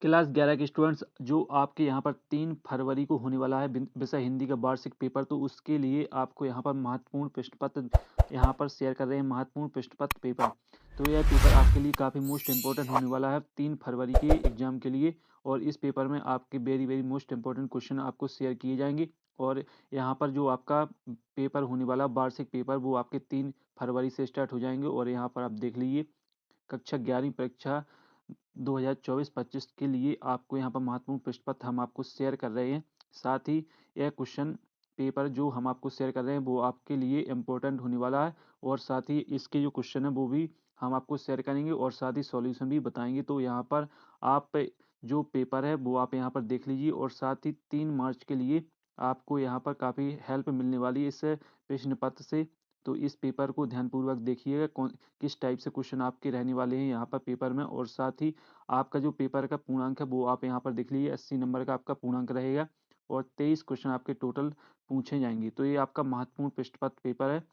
Class 11 के students, जो आपके यहाँ पर 3 फरवरी को होने वाला है विषय हिंदी का वार्षिक पेपर, तो उसके लिए आपको यहाँ पर महत्वपूर्ण प्रश्न पत्र यहाँ पर शेयर कर रहे हैं। महत्वपूर्ण प्रश्न पत्र पेपर, तो यह पेपर आपके लिए काफ़ी मोस्ट इंपॉर्टेंट होने वाला है 3 फरवरी के एग्जाम के लिए। और इस पेपर में आपके very very most important question आपको शेयर किए जाएंगे। और यहाँ पर जो आपका पेपर होने वाला वार्षिक पेपर, वो आपके 3 फरवरी से स्टार्ट हो जाएंगे। और यहाँ पर आप देख लीजिए, कक्षा 11वीं परीक्षा 2024-25 के लिए आपको यहाँ पर महत्वपूर्ण प्रश्न पत्र हम आपको शेयर कर रहे हैं। साथ ही यह क्वेश्चन पेपर जो हम आपको शेयर कर रहे हैं, वो आपके लिए इम्पोर्टेंट होने वाला है। और साथ ही इसके जो क्वेश्चन है, वो भी हम आपको शेयर करेंगे और साथ ही सॉल्यूशन भी बताएंगे। तो यहाँ पर आप जो पेपर है, वो आप यहाँ पर देख लीजिए। और साथ ही 3 मार्च के लिए आपको यहाँ पर काफ़ी हेल्प मिलने वाली है इस प्रश्न पत्र से। तो इस पेपर को ध्यानपूर्वक देखिएगा, कौन किस टाइप से क्वेश्चन आपके रहने वाले हैं यहाँ पर पेपर में। और साथ ही आपका जो पेपर का पूर्णांक है, वो आप यहाँ पर देख लीजिए, 80 नंबर का आपका पूर्णांक रहेगा और 23 क्वेश्चन आपके टोटल पूछे जाएंगे। तो ये आपका महत्वपूर्ण प्रश्न पत्र पेपर है।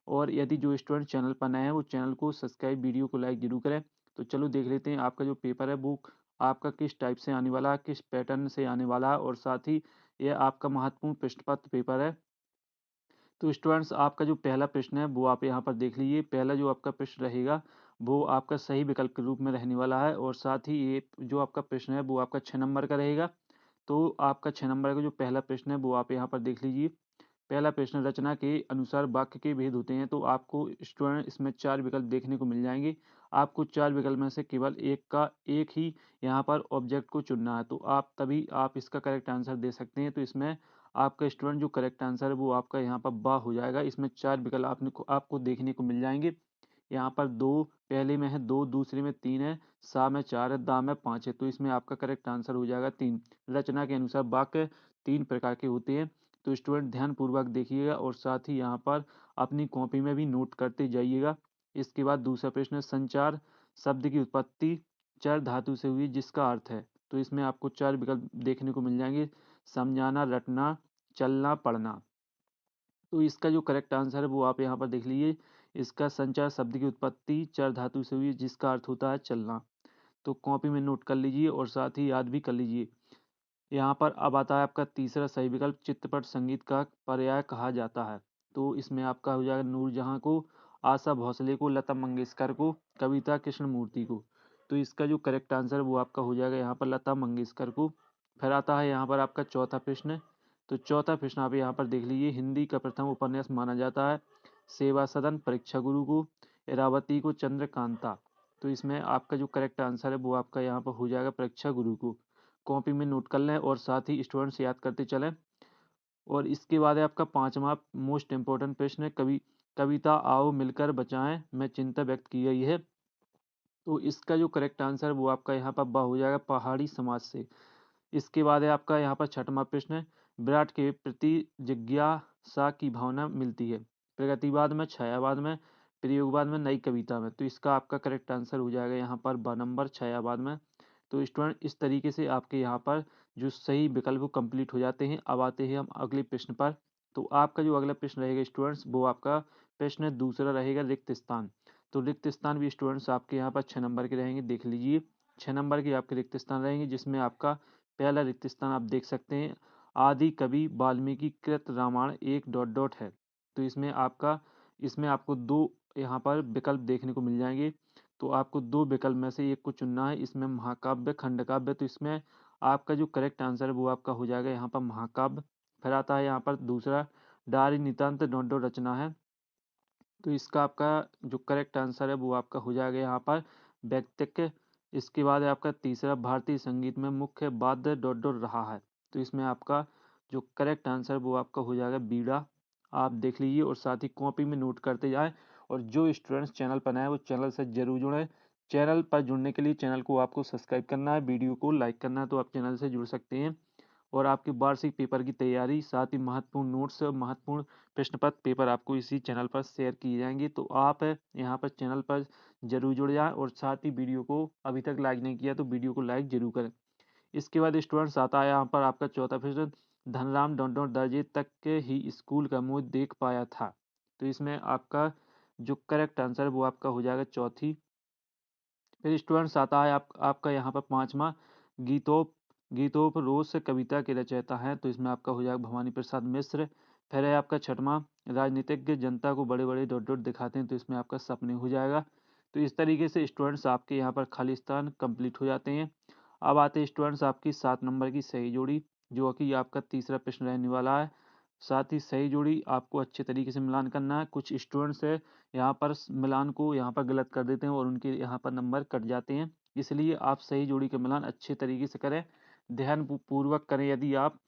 और यदि जो स्टूडेंट चैनल पर नए हैं, वो चैनल को सब्सक्राइब, वीडियो को लाइक जरूर करें। तो चलो देख लेते हैं आपका जो पेपर है, वो आपका किस टाइप से आने वाला है, किस पैटर्न से आने वाला है। और साथ ही यह आपका महत्वपूर्ण प्रश्न पत्र पेपर है। तो स्टूडेंट्स, आपका जो पहला प्रश्न है, वो आप यहाँ पर देख लीजिए। पहला जो आपका प्रश्न रहेगा, वो आपका सही विकल्प के रूप में रहने वाला है। और साथ ही ये जो आपका प्रश्न है, वो आपका 6 नंबर का रहेगा। तो आपका 6 नंबर का जो पहला प्रश्न है, वो आप यहाँ पर देख लीजिए। पहला प्रश्न, रचना के अनुसार वाक्य के भेद होते हैं। तो आपको स्टूडेंट इसमें 4 विकल्प देखने को मिल जाएंगे। आपको 4 विकल्प में से केवल एक ही यहाँ पर ऑब्जेक्ट को चुनना है। तो तभी आप इसका करेक्ट आंसर दे सकते हैं। तो इसमें आपका स्टूडेंट जो करेक्ट आंसर है, वो आपका यहाँ पर बा हो जाएगा। इसमें 4 विकल्प आपको देखने को मिल जाएंगे। यहाँ पर 2 पहले में है, 2 दूसरे में 3 है, सा में 4 है, दा में 5 है। तो इसमें आपका करेक्ट आंसर हो जाएगा 3। रचना के अनुसार वाक्य 3 प्रकार के होते हैं। तो स्टूडेंट ध्यानपूर्वक देखिएगा और साथ ही यहाँ पर अपनी कॉपी में भी नोट करते जाइएगा। इसके बाद दूसरा प्रश्न है, संचार शब्द की उत्पत्ति चर धातु से हुई, जिसका अर्थ है। तो इसमें आपको 4 विकल्प देखने को मिल जाएंगे, समझाना, रटना, चलना, पढ़ना। तो इसका जो करेक्ट आंसर है, वो आप यहाँ पर देख लीजिए। इसका संचार शब्द की उत्पत्ति चर धातु से हुई, जिसका अर्थ होता है चलना। तो कॉपी में नोट कर लीजिए और साथ ही याद भी कर लीजिए। यहाँ पर अब आता है आपका तीसरा सही विकल्प, चित्रपट संगीत का पर्याय कहा जाता है। तो इसमें आपका हो जाएगा नूरजहां को, आशा भोसले को, लता मंगेशकर को, कविता कृष्णमूर्ति को। तो इसका जो करेक्ट आंसर है, वो आपका हो जाएगा यहाँ पर लता मंगेशकर को। फिर आता है यहाँ पर आपका चौथा प्रश्न। तो चौथा प्रश्न आप यहाँ पर देख लीजिए, हिंदी का प्रथम उपन्यास माना जाता है सेवा सदन, परीक्षा गुरु को, इरावती को, चंद्रकांता। तो इसमें आपका जो करेक्ट आंसर है, वो आपका यहाँ पर हो जाएगा परीक्षा गुरु को। कॉपी में नोट कर लें और साथ ही स्टूडेंट्स याद करते चलें। और इसके बाद है आपका पांचवा मोस्ट इंपॉर्टेंट प्रश्न है, कविता आओ मिलकर बचाएं में चिंता व्यक्त की गई है। तो इसका जो करेक्ट आंसर है, वो आपका यहाँ पर ब हो जाएगा पहाड़ी समाज से। इसके बाद है आपका यहाँ पर छठवां प्रश्न है, विराट के प्रति जिज्ञासा की भावना मिलती है प्रगतिवाद में, छायावाद में, प्रयोगवाद में, नई कविता में। तो इसका आपका करेक्ट आंसर हो जाएगा यहाँ पर ब नंबर, छायावाद में। तो स्टूडेंट, इस तरीके से आपके यहाँ पर जो सही विकल्प कंप्लीट हो जाते हैं। अब आते हैं हम अगले प्रश्न पर। तो आपका जो अगला प्रश्न रहेगा स्टूडेंट्स, वो आपका प्रश्न दूसरा रहेगा, रिक्त स्थान। तो रिक्त स्थान भी स्टूडेंट्स आपके यहाँ पर 6 नंबर के रहेंगे, देख लीजिए। 6 नंबर के आपके रिक्त स्थान रहेंगे, जिसमें आपका पहला रिक्त स्थान आप देख सकते हैं, आदि कवि वाल्मीकि कृत रामायण एक डॉट डॉट है। तो इसमें आपको 2 यहाँ पर विकल्प देखने को मिल जाएंगे। तो आपको 2 विकल्प में से एक को चुनना है। इसमें महाकाव्य, खंडकाव्य। तो इसमें आपका जो करेक्ट आंसर है, वो आपका हो जाएगा यहाँ पर महाकाव्य। फिर आता है यहाँ पर दूसरा, डारी नितांत डॉट डॉट रचना है। तो इसका आपका जो करेक्ट आंसर है, वो आपका हो जाएगा यहाँ पर व्यक्तिक। इसके बाद है आपका तीसरा, भारतीय संगीत में मुख्य वाद्य डॉट डॉट रहा है। तो इसमें आपका जो करेक्ट आंसर, वो आपका हो जाएगा बीड़ा। आप देख लीजिए और साथ ही कॉपी में नोट करते जाएं। और जो स्टूडेंट्स चैनल पर नए हैं, वो चैनल से जरूर जुड़ें। चैनल पर जुड़ने के लिए चैनल को आपको सब्सक्राइब करना है, वीडियो को लाइक करना है, तो आप चैनल से जुड़ सकते हैं। और आपके वार्षिक पेपर की तैयारी, साथ ही महत्वपूर्ण नोट्स, महत्वपूर्ण प्रश्न पत्र पेपर आपको इसी चैनल पर शेयर किए जाएंगे। तो आप यहाँ पर चैनल पर जरूर जुड़ जाएं और साथ ही वीडियो को अभी तक लाइक नहीं किया, तो वीडियो को लाइक जरूर करें। इसके बाद स्टूडेंट्स आता है यहाँ पर आपका चौथा प्रश्न, धनराम डॉट डॉट दर्जे तक के ही स्कूल का मुँह देख पाया था। तो इसमें आपका जो करेक्ट आंसर है, वो आपका हो जाएगा चौथी। फिर स्टूडेंट्स आता है आपका यहाँ पर पांचवा, गीतोप गीतोपरोस कविता के रचयिता हैं, तो इसमें आपका हो जाएगा भवानी प्रसाद मिश्र। फिर है आपका छठवां, राजनीतिज्ञ जनता को बड़े बड़े डॉट डॉट दिखाते हैं, तो इसमें आपका सपने हो जाएगा। तो इस तरीके से स्टूडेंट्स आपके यहाँ पर खाली स्थान कंप्लीट हो जाते हैं। अब आते हैं स्टूडेंट्स आपकी 7 नंबर की सही जोड़ी, जो कि आपका तीसरा प्रश्न रहने वाला है। साथ ही सही जोड़ी आपको अच्छे तरीके से मिलान करना है। कुछ स्टूडेंट्स है यहाँ पर मिलान को यहाँ पर गलत कर देते हैं और उनके यहाँ पर नंबर कट जाते हैं, इसलिए आप सही जोड़ी का मिलान अच्छे तरीके से करें, ध्यान पूर्वक करें। यदि आप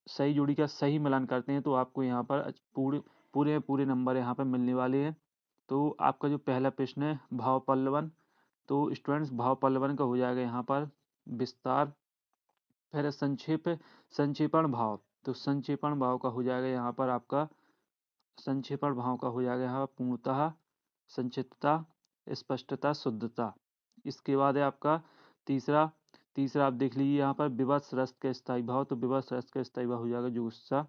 सही जोड़ी का सही मिलान करते हैं तो आपको यहाँ पर पूरे पूरे पूरे नंबर यहाँ पर मिलने वाले हैं। तो आपका जो पहला प्रश्न है भाव पल्लवन, तो स्टूडेंट्स भाव पल्लवन का हो जाएगा यहाँ पर विस्तार। फिर है संक्षेपण भाव, तो संक्षेपण भाव का हो जाएगा यहाँ पर आपका संक्षेपण भाव का हो जाएगा यहाँ पूर्णतः, संक्षिप्तता, स्पष्टता, शुद्धता। इसके बाद है आपका तीसरा तीसरा आप देख लीजिए यहाँ पर विवश रस का स्थायी भाव, तो विवश रस का स्थायी भाव हो जाएगा जुगुप्सा।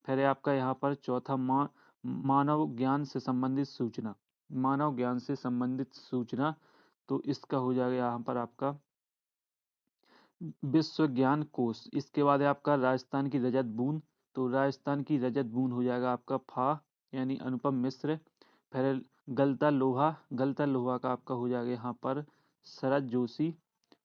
फिर है आपका यहाँ पर चौथा मानव ज्ञान से संबंधित सूचना, मानव ज्ञान से संबंधित सूचना, तो इसका हो जाएगा यहाँ पर आपका विश्व ज्ञान कोश। इसके बाद है आपका राजस्थान की रजत बूंद, तो राजस्थान की रजत बूंद हो जाएगा आपका फा यानी अनुपम मिश्र। फिर गलता लोहा का आपका हो जाएगा यहाँ पर शरद जोशी।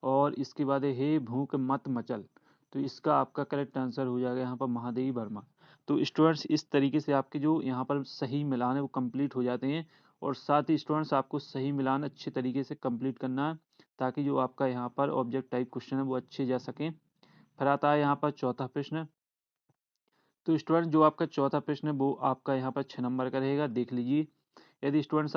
और इसके बाद है हे भूख मत मचल, तो इसका आपका करेक्ट आंसर हो जाएगा यहाँ पर महादेवी वर्मा। तो स्टूडेंट्स इस तरीके से आपके जो यहाँ पर सही मिलान है वो कंप्लीट हो जाते हैं, और साथ ही स्टूडेंट्स आपको सही मिलान अच्छे तरीके से कंप्लीट करना है, ताकि जो आपका यहाँ पर ऑब्जेक्ट टाइप क्वेश्चन है वो अच्छे जा सकें। फिर आता है यहाँ पर चौथा प्रश्न, तो स्टूडेंट जो आपका चौथा प्रश्न है वो आपका यहाँ पर 6 नंबर का रहेगा, देख लीजिए। यदि स्टूडेंट्स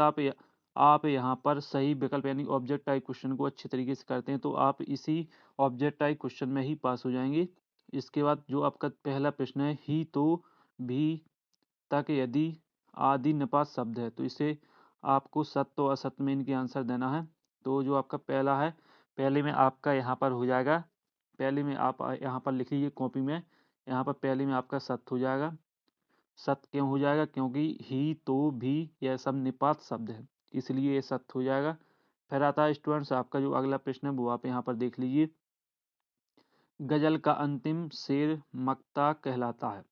आप यहाँ पर सही विकल्प यानी ऑब्जेक्ट टाइप क्वेश्चन को अच्छे तरीके से करते हैं तो आप इसी ऑब्जेक्ट टाइप क्वेश्चन में ही पास हो जाएंगे। इसके बाद जो आपका पहला प्रश्न है ही तो भी तक यदि आदि निपात शब्द है, तो इसे आपको सत्य और असत्य में इनके आंसर देना है। तो जो आपका पहला है, पहले में आपका यहाँ पर हो जाएगा, पहले में आप यहाँ पर लिख लीजिए कॉपी में, यहाँ पर पहले में आपका सत्य हो जाएगा। सत्य क्यों हो जाएगा, क्योंकि ही तो भी यह सब निपात शब्द है, इसलिए ये सत्य हो जाएगा। फिर आता है स्टूडेंट्स आपका जो अगला प्रश्न है वो आप यहाँ पर देख लीजिए, गजल का अंतिम शेर मक्ता कहलाता है,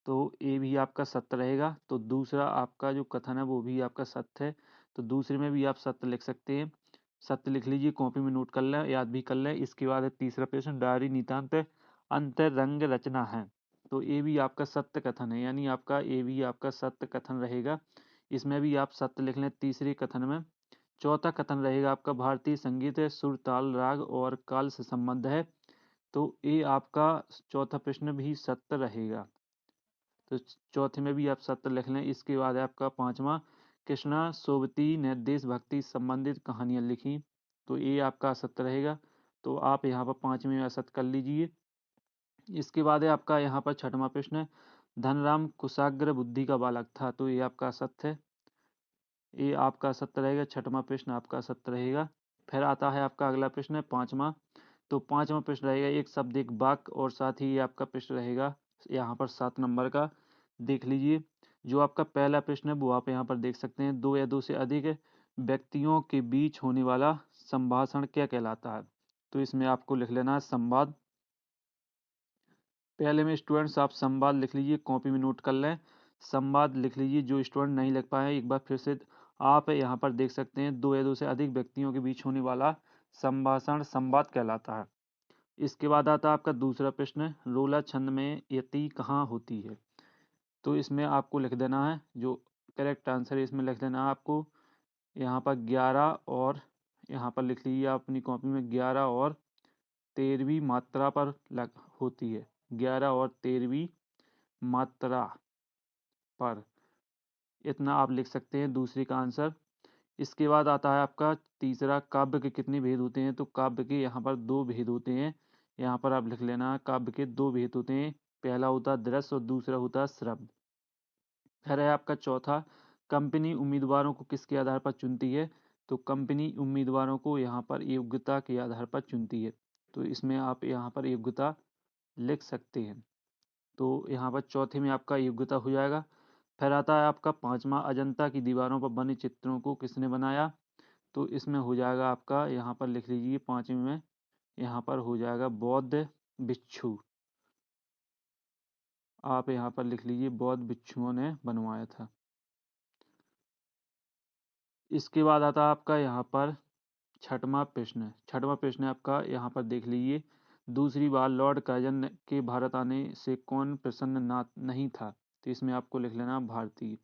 तो ये भी आपका सत्य रहेगा। तो दूसरा आपका जो कथन है वो भी आपका सत्य है, तो दूसरे में भी आप सत्य लिख सकते हैं। सत्य लिख लीजिए, कॉपी में नोट कर लें, याद भी कर लें। इसके बाद है तीसरा प्रश्न, डायरी नितांत अंतरंग रचना है, तो ये भी आपका सत्य कथन है, यानी आपका ये भी आपका सत्य कथन रहेगा, इसमें भी आप सत्य लिख लें तीसरे कथन में। चौथा कथन रहेगा आपका भारतीय संगीत सुर ताल राग और काल से संबंध है, तो ये आपका चौथा प्रश्न भी सत्य रहेगा, तो चौथे में भी आप सत्य लिख लें। इसके बाद है आपका पांचवा, कृष्णा सोबती ने देशभक्ति संबंधित कहानियां लिखी, तो ये आपका असत्य रहेगा, तो आप यहाँ पर पांचवें में असत्य कर लीजिए। इसके बाद है आपका यहाँ पर छठवां प्रश्न, धनराम कुशाग्र बुद्धि का बालक था, तो ये आपका असत्य है, ये आपका असत्य रहेगा, छठवां प्रश्न आपका असत्य रहेगा। फिर आता है आपका अगला प्रश्न पांचवा, तो पांचवा प्रश्न रहेगा एक शब्द एक वाक्य, और साथ ही ये आपका प्रश्न रहेगा यहाँ पर 7 नंबर का, देख लीजिए। जो आपका पहला प्रश्न है वो आप यहाँ पर देख सकते हैं, दो या दो से अधिक व्यक्तियों के बीच होने वाला संभाषण क्या कहलाता है, तो इसमें आपको लिख लेना है संवाद। पहले में स्टूडेंट्स आप संवाद लिख लीजिए, कॉपी में नोट कर लें, संवाद लिख लीजिए। जो स्टूडेंट नहीं लिख पाए एक बार फिर से आप यहाँ पर देख सकते हैं, दो या दो से अधिक व्यक्तियों के बीच होने वाला संभाषण संवाद कहलाता है। इसके बाद आता है आपका दूसरा प्रश्न, रोला छंद में यति कहाँ होती है, तो इसमें आपको लिख देना है, जो करेक्ट आंसर है इसमें लिख देना है आपको यहाँ पर 11, और यहाँ पर लिख लीजिए आप अपनी कॉपी में 11 और 13वीं मात्रा पर होती है, 11 और 13वीं मात्रा पर, इतना आप लिख सकते हैं दूसरे का आंसर। इसके बाद आता है आपका तीसरा, काव्य के कितने भेद होते हैं, तो काव्य के यहाँ पर 2 भेद होते हैं, यहाँ पर आप लिख लेना, काव्य के 2 भेद होते हैं, पहला होता है दृश्य और दूसरा होता है श्रव्य। फिर है आपका चौथा, कंपनी उम्मीदवारों को किसके आधार पर चुनती है, तो कंपनी उम्मीदवारों को यहाँ पर योग्यता के आधार पर चुनती है, तो इसमें आप यहाँ पर योग्यता लिख सकते हैं, तो यहाँ पर चौथे में आपका योग्यता हो जाएगा। फिर आता है आपका पांचवा, अजंता की दीवारों पर बने चित्रों को किसने बनाया, तो इसमें हो जाएगा आपका यहाँ पर लिख लीजिए पांचवें में, यहाँ पर हो जाएगा बौद्ध भिक्षु। आप यहाँ पर लिख लीजिए बौद्ध भिक्षुओं ने बनवाया था। इसके बाद आता है आपका यहाँ पर छठवां प्रश्न। छठवां प्रश्न आपका यहाँ पर देख लीजिए, दूसरी बार लॉर्ड कर्जन के भारत आने से कौन प्रसन्न ना नहीं था। तो इसमें आपको लिख लेना भारतीय।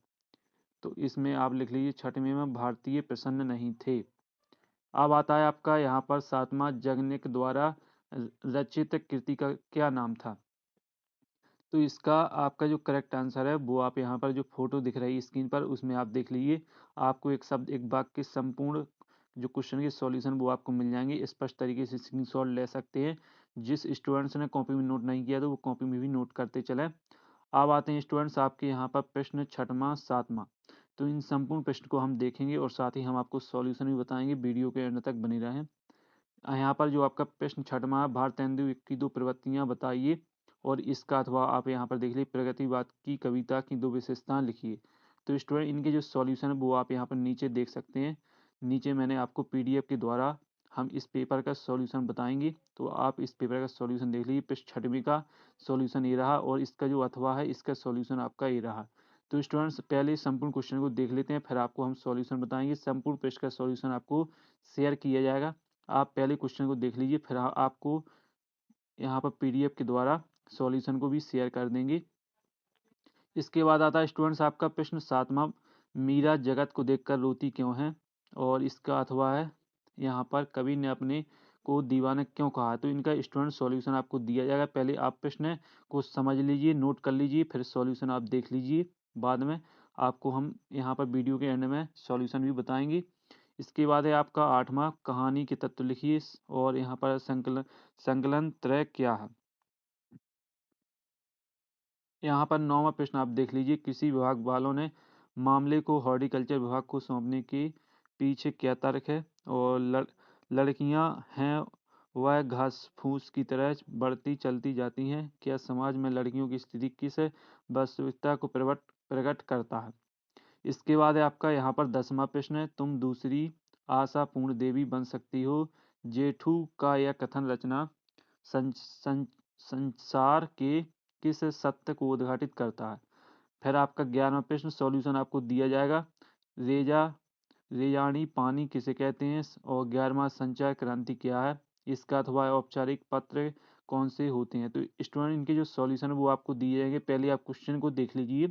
तो इसमें आप लिख लीजिए छठवें में भारतीय प्रसन्न नहीं थे। अब आता है आपका यहाँ पर सातवां, जगनिक द्वारा रचित कृति का क्या नाम था। तो इसका आपका जो करेक्ट आंसर है वो आप यहाँ पर जो फोटो दिख रही है स्क्रीन पर उसमें आप देख लीजिए। आपको एक शब्द एक वाक्य के संपूर्ण जो क्वेश्चन के सॉल्यूशन वो आपको मिल जाएंगे। स्पष्ट तरीके से स्क्रीनशॉट ले सकते हैं। जिस स्टूडेंट्स ने कॉपी में नोट नहीं किया तो वो कॉपी में भी नोट करते चलें। अब आते हैं स्टूडेंट्स आपके यहाँ पर प्रश्न छठवां सातवां। तो इन संपूर्ण प्रश्न को हम देखेंगे और साथ ही हम आपको सॉल्यूशन भी बताएंगे। वीडियो के अंत तक बनी रहें। यहाँ पर जो आपका प्रश्न छठवां है, भारतेंदु की दो प्रवृत्तियां बताइए और इसका अथवा आप यहाँ पर देख लीजिए प्रगतिवाद की कविता की दो विशेषताएं लिखिए। तो स्टूडेंट इनके जो सॉल्यूशन है वो आप यहाँ पर नीचे देख सकते हैं। नीचे मैंने आपको पीडीएफ के द्वारा हम इस पेपर का सॉल्यूशन बताएंगे। तो आप इस पेपर का सॉल्यूशन देख लीजिए। प्रश्न छठवीं का सॉल्यूशन ये रहा और इसका जो अथवा है इसका सॉल्यूशन आपका ये रहा। तो स्टूडेंट्स पहले संपूर्ण क्वेश्चन को देख लेते हैं, फिर आपको हम सॉल्यूशन बताएंगे। संपूर्ण प्रश्न का सॉल्यूशन आपको शेयर किया जाएगा। आप पहले क्वेश्चन को देख लीजिए, फिर आपको यहाँ पर पीडीएफ के द्वारा सॉल्यूशन को भी शेयर कर देंगे। इसके बाद आता है स्टूडेंट्स आपका प्रश्न सातवां, मीरा जगत को देखकर रोती क्यों है। और इसका अथवा है यहाँ पर कवि ने अपने को दीवाना क्यों कहा। तो इनका स्टूडेंट सॉल्यूशन आपको दिया जाएगा। पहले आप प्रश्न को समझ लीजिए, नोट कर लीजिए, फिर सॉल्यूशन आप देख लीजिए। बाद में आपको हम यहाँ पर वीडियो के एंड में सॉल्यूशन भी बताएंगे। इसके बाद है आपका आठवां, कहानी के तत्व लिखिए और यहाँ पर संकलन त्रय क्या है। यहाँ पर नौवां प्रश्न आप देख लीजिए, कृषि विभाग वालों ने मामले को हॉर्टिकल्चर विभाग को सौंपने के पीछे क्या तर्क है। और लड़कियां हैं वह घास फूस की तरह बढ़ती चलती जाती हैं, क्या समाज में लड़कियों की स्थिति किस वास्तविकता को प्रकट करता है। इसके बाद है आपका यहाँ पर 10वां प्रश्न है, तुम दूसरी आशा पूर्ण देवी बन सकती हो। जेठू का यह कथन रचना संसार के किस सत्य को उद्घाटित करता है। फिर आपका 11वां प्रश्न सॉल्यूशन आपको दिया जाएगा। रेजा रेजानी पानी किसे कहते हैं। और 11वां, संचार क्रांति क्या है। इसका अथवा औपचारिक पत्र कौन से होते हैं। तो स्टूडेंट इनके जो सॉल्यूशन है वो आपको दिए जाएंगे। पहले आप क्वेश्चन को देख लीजिए,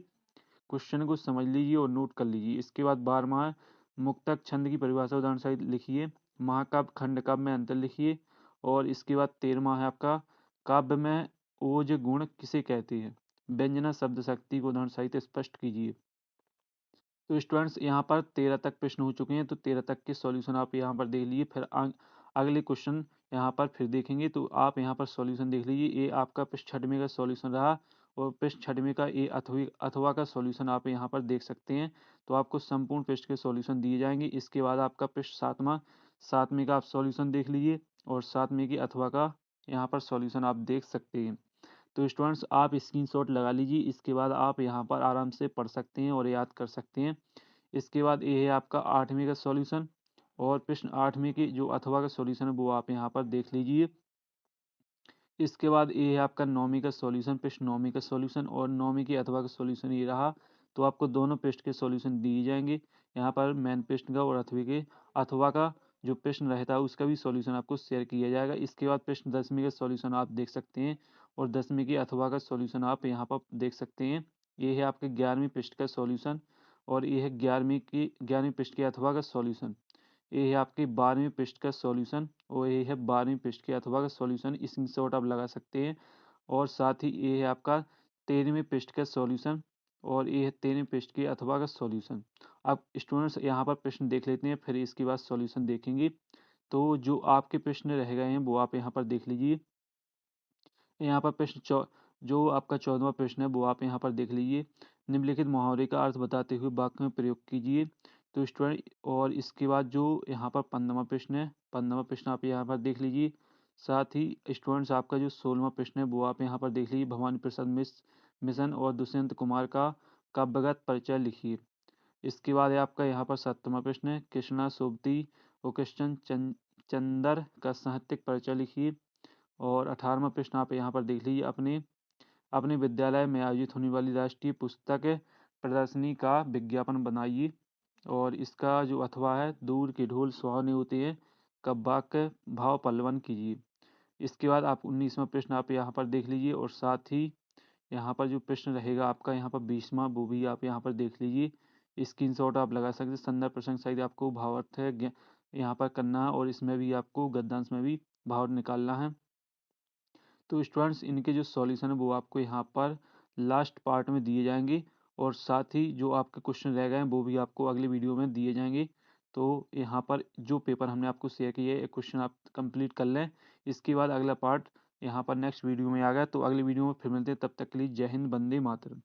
क्वेश्चन को समझ लीजिए और नोट कर लीजिए। इसके बाद 12वां, मुक्तक छंद की परिभाषा उदाहरण सहित लिखिए। महाकाव्य खंड काव्य में अंतर लिखिए। और इसके बाद 13वां है आपका, काव्य में ओज गुण किसे कहते हैं। व्यंजना शब्द शक्ति को उदाहरण सहित स्पष्ट कीजिए। तो स्टूडेंट्स यहाँ पर 13 तक प्रश्न हो चुके हैं। तो 13 तक के सॉल्यूशन आप यहाँ पर देख लीजिए। फिर अगले क्वेश्चन यहाँ पर फिर देखेंगे। तो आप यहाँ पर सॉल्यूशन देख लीजिए। ये आपका प्रश्न छठवें का सॉल्यूशन रहा और प्रश्न छठवें का ये अथवा का सॉल्यूशन आप यहाँ पर देख सकते हैं। तो आपको संपूर्ण प्रश्न के सॉल्यूशन दिए जाएंगे। इसके बाद आपका प्रश्न सातवें का आप सॉल्यूशन देख लीजिए और सातवें के अथवा का यहाँ पर सॉल्यूशन आप देख सकते हैं। तो स्टूडेंट्स आप स्क्रीनशॉट लगा लीजिए। इसके बाद आप यहाँ पर आराम से पढ़ सकते हैं और याद कर सकते हैं। इसके बाद ये है आपका 8वें का सॉल्यूशन और प्रश्न 8वें के जो अथवा का सॉल्यूशन है वो आप यहाँ पर देख लीजिए। इसके बाद ये है आपका 9वीं का सॉल्यूशन, प्रश्न 9वीं का सॉल्यूशन और 9वीं के अथवा का सॉल्यूशन ये रहा। तो आपको दोनों प्रश्न के सॉल्यूशन दिए जाएंगे। यहाँ पर मेन प्रश्न का और अथवा का जो प्रश्न रहता है उसका भी सॉल्यूशन आपको शेयर किया जाएगा। इसके बाद प्रश्न 10वीं का सॉल्यूशन आप देख सकते हैं और 10वीं के अथवा का सॉल्यूशन आप यहाँ पर देख सकते हैं। ये है आपके 11वीं प्रश्न का सॉल्यूशन और ये है 11वीं प्रश्न के अथवा का सॉल्यूशन। ये है आपके 12वीं पृष्ठ का सॉल्यूशन और ये है 12वीं पृष्ठ के अथवा का सॉल्यूशन। स्क्रीनशॉट आप लगा सकते हैं। और साथ ही ये है आपका 13वीं पृष्ठ का सॉल्यूशन और ये है 13वीं पृष्ठ के अथवा का सॉल्यूशन। अब स्टूडेंट्स यहाँ पर प्रश्न देख लेते हैं, फिर इसके बाद सॉल्यूशन देखेंगे। तो जो आपके प्रश्न रह गए हैं वो आप यहाँ पर देख लीजिए। यहाँ पर जो आपका 14वां प्रश्न है वो आप यहाँ पर देख लीजिए। निम्नलिखित मुहावरे का अर्थ बताते हुए वाक्य में प्रयोग कीजिए। तो स्टूडेंट और इसके बाद जो यहाँ पर 15वां प्रश्न है, 15वां प्रश्न आप यहाँ पर देख लीजिए। साथ ही स्टूडेंट्स आपका जो 16वां प्रश्न है वो आप यहाँ पर देख लीजिए। भवानी प्रसाद मिशन और दुष्यंत कुमार का काव्यगत परिचय लिखिए। इसके बाद है आपका यहाँ पर 7वां प्रश्न है, कृष्णा सोबती और कृष्ण चंदर का साहित्यिक परिचय लिखिए। और 18वां प्रश्न आप यहाँ पर देख लीजिए, अपने विद्यालय में आयोजित होने वाली राष्ट्रीय पुस्तक प्रदर्शनी का विज्ञापन बनाइए। और इसका जो अथवा है, दूर के ढोल सुहावने होते हैं, का वाक्य भाव पल्लवन कीजिए। इसके बाद आप 19वां प्रश्न आप यहाँ पर देख लीजिए, और साथ ही यहाँ पर जो प्रश्न रहेगा आपका यहाँ पर 20वां, वो भी आप यहाँ पर देख लीजिए। स्क्रीनशॉट आप लगा सकते हैं। संदर्भ प्रसंग सहित आपको भावार्थ है यहाँ पर करना है, और इसमें भी आपको गद्यांश में भी भाव निकालना है। तो स्टूडेंट्स, इनके जो सॉल्यूशन है वो आपको यहाँ पर लास्ट पार्ट में दिए जाएंगे, और साथ ही जो आपके क्वेश्चन रह गए हैं वो भी आपको अगले वीडियो में दिए जाएंगे। तो यहाँ पर जो पेपर हमने आपको शेयर किए है, क्वेश्चन आप कंप्लीट कर लें। इसके बाद अगला पार्ट यहाँ पर नेक्स्ट वीडियो में आ गया। तो अगले वीडियो में फिर मिलते हैं, तब तक के लिए जय हिंद, वंदे मातरम।